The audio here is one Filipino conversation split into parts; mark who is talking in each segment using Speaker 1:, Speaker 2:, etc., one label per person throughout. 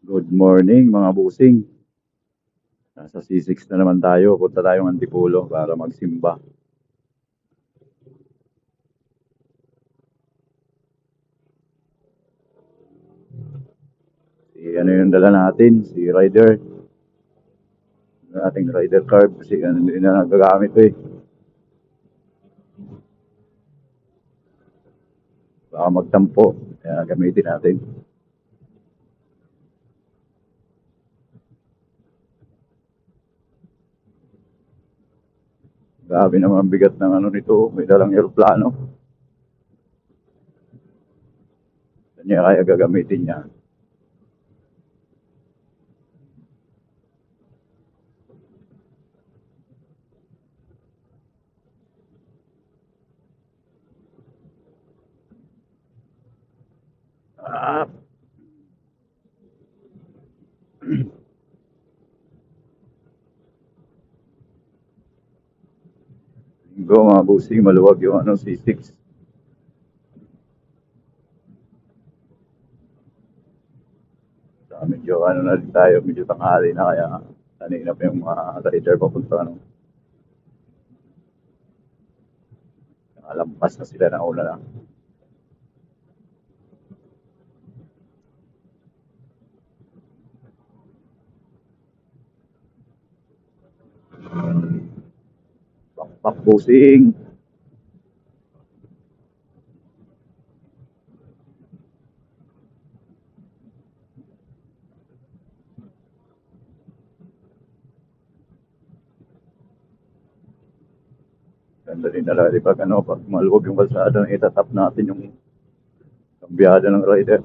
Speaker 1: Good morning mga busing. Nasa C6 na naman tayo. Punta tayong Antipolo para magsimba. Ano yung dala natin? Si Rider. Yung ating Rider card. Kasi hindi na nagagamit eh. Baka magtampo. Kaya gamitin natin. Grabe naman bigat ng ano nito. May dalang aeroplano. Kanya kaya gagamitin niya. Ah, Linggo mga busing. Maluwag yung ano, C6. Medyo ano na rin tayo. Medyo tanghali na kaya kanina pa yung mga rider papunta ano. Nakalampas na sila na una na. Pakpak busing. Ganda din talaga, di ba? Ano, pag maluwag yung kalsada, itatap natin yung biyada ng rider.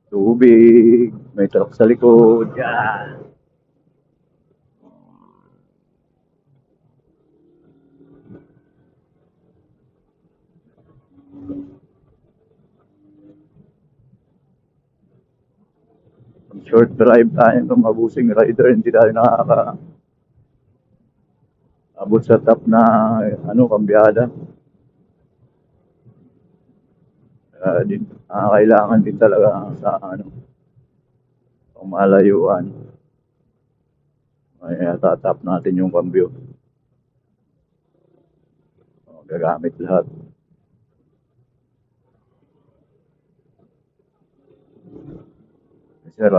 Speaker 1: Tubig, may truck sa likod. Yan. Short drive tayo ng mabusing rider, hindi tayo nakakaabot sa top na ano, kambyada. Din, kailangan din talaga sa ano, malayuan. Kaya tatap natin yung cambio. Gagamit lahat. Sir,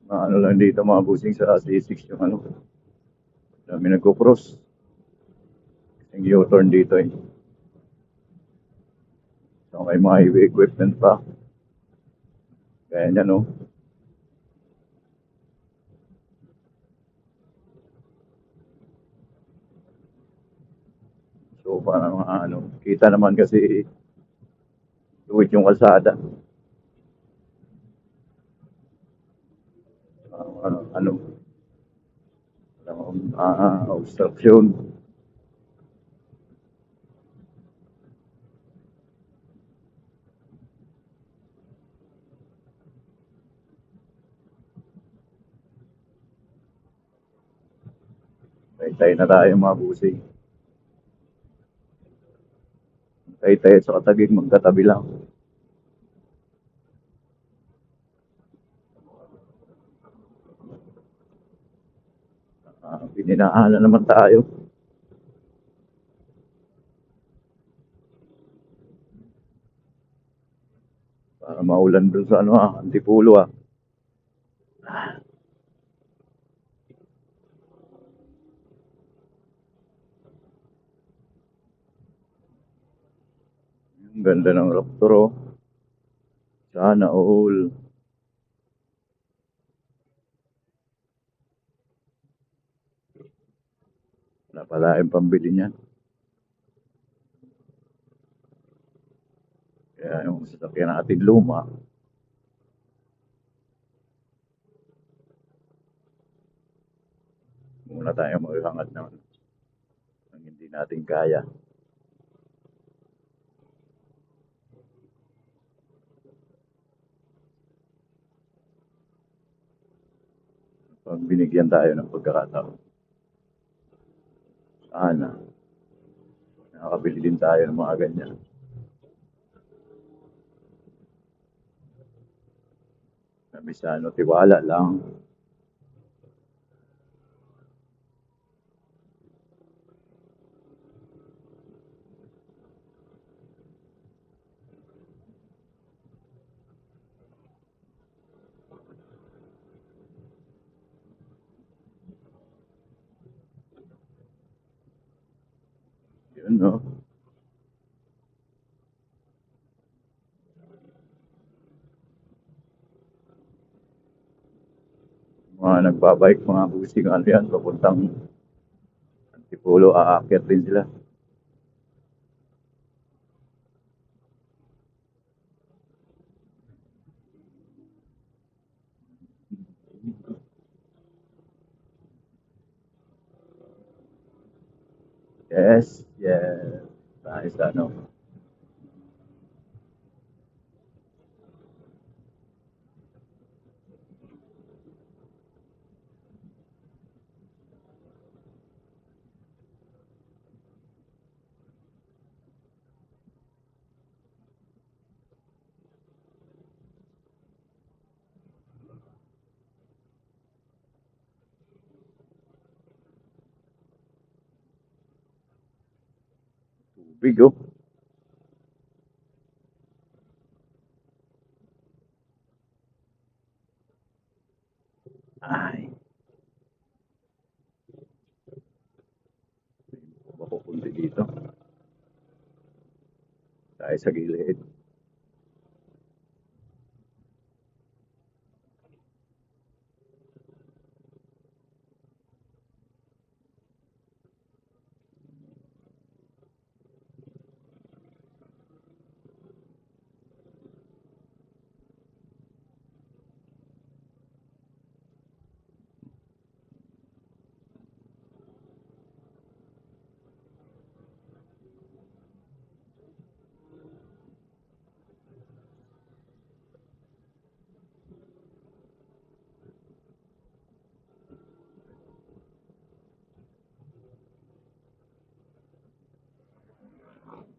Speaker 1: ano lang dito mga busing sa C6 yung ano. Dami nagko-cross. Yung U-turn dito eh. So, may mga heavy equipment pa. Kaya niya no. So, parang ano, kita naman kasi tuwid yung kalsada. Ano, obstruction. Tay na tayo mga busing. Tay sa katagig, magkatabi lang. Pininaanan naman tayo. Para maulan dun sa ano Antipolo Ang ganda ng Raptor oh. Sana all. Wala pala yung pambili niyan. Kaya yung sasakyan natin luma, muna tayo maghangat ng hindi natin kaya. Pag binigyan tayo ng pagkakataon, sana nakakabili din tayo ng mga ganyan. Sabi sa ano, tiwala lang. Yun, no? Mga nagbabike, mga busing, ano yan, papuntang Antipolo, aakyat din sila. Yes, yes. Tayo sa ano. Tubig, oh. Ay, mapupunti dito. Tayo sa gilid.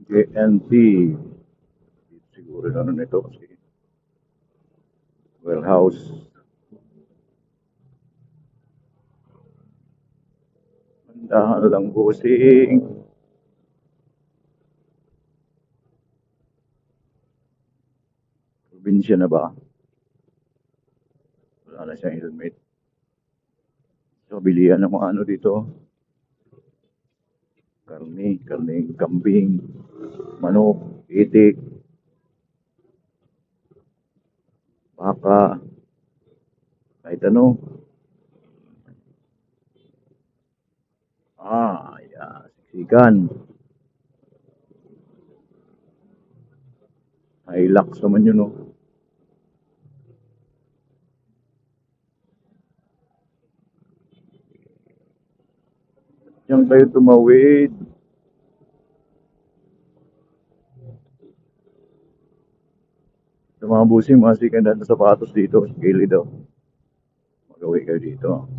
Speaker 1: JNT. Siguro na ano nito kasi warehouse. Mandahan lang busing. Probinsya na ba? Wala na siyang helmet. So, bilihan ng mga ano dito. Karning kambing, manok, itik, baka, kahit ano. Yeah, siksikan. Hilux naman yun, oh. Diyan kayo tumawid. Sa mga busing, mga second hand na sapatos dito, sa gilid daw. Magawi kayo dito.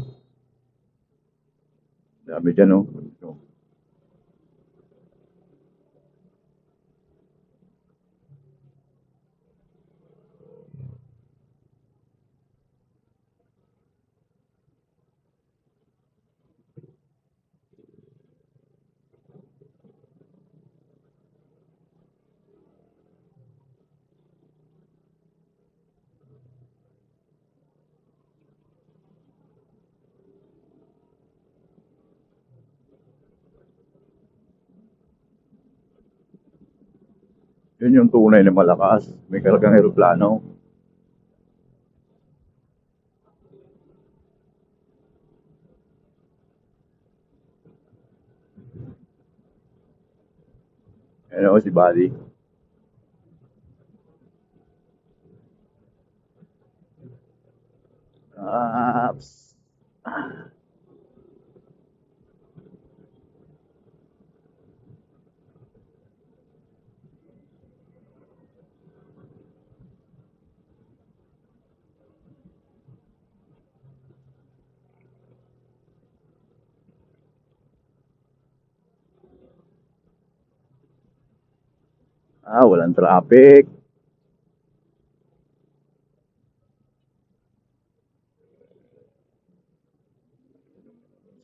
Speaker 1: Dami dyan, oh. So, yun yung tunay na malakas. May kalagang aeroplano. Ano si Buddy? Apps. Walang traffic.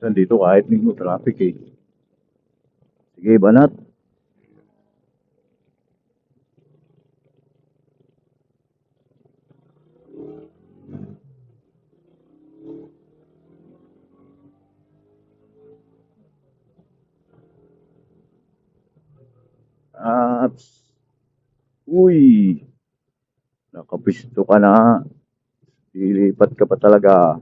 Speaker 1: Saan dito kahit linggo traffic eh. Sige, banat. At, uy, nakapisto ka na. Lilipat ka pa talaga.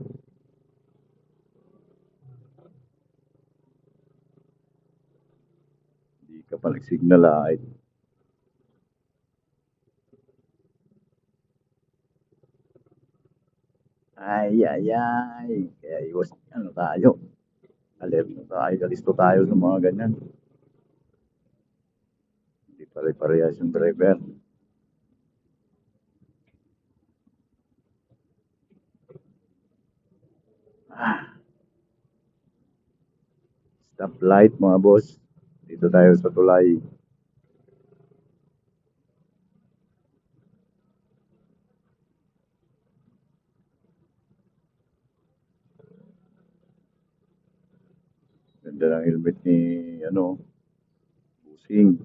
Speaker 1: Hindi ka pa nag-signal light. Ay, ay, ay. Kaya iwas, ano tayo. Alert na tayo. Kalisto tayo sa mga ganyan. Hindi pare-parehas yung driver. Stoplight mga boss. Dito tayo sa tulay. Ganda ng helmet ni, ano, Busing.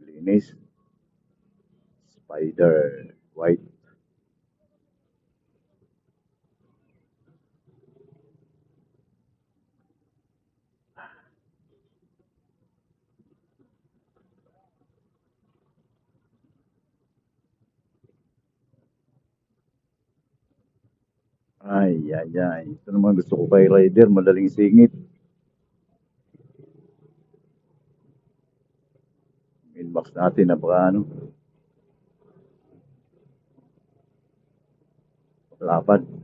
Speaker 1: Linis. Spider. White. Ay, ay, ay. Ito naman gusto ko kay rider. Madaling singit. Inbox natin. Napaka ano. Lapad.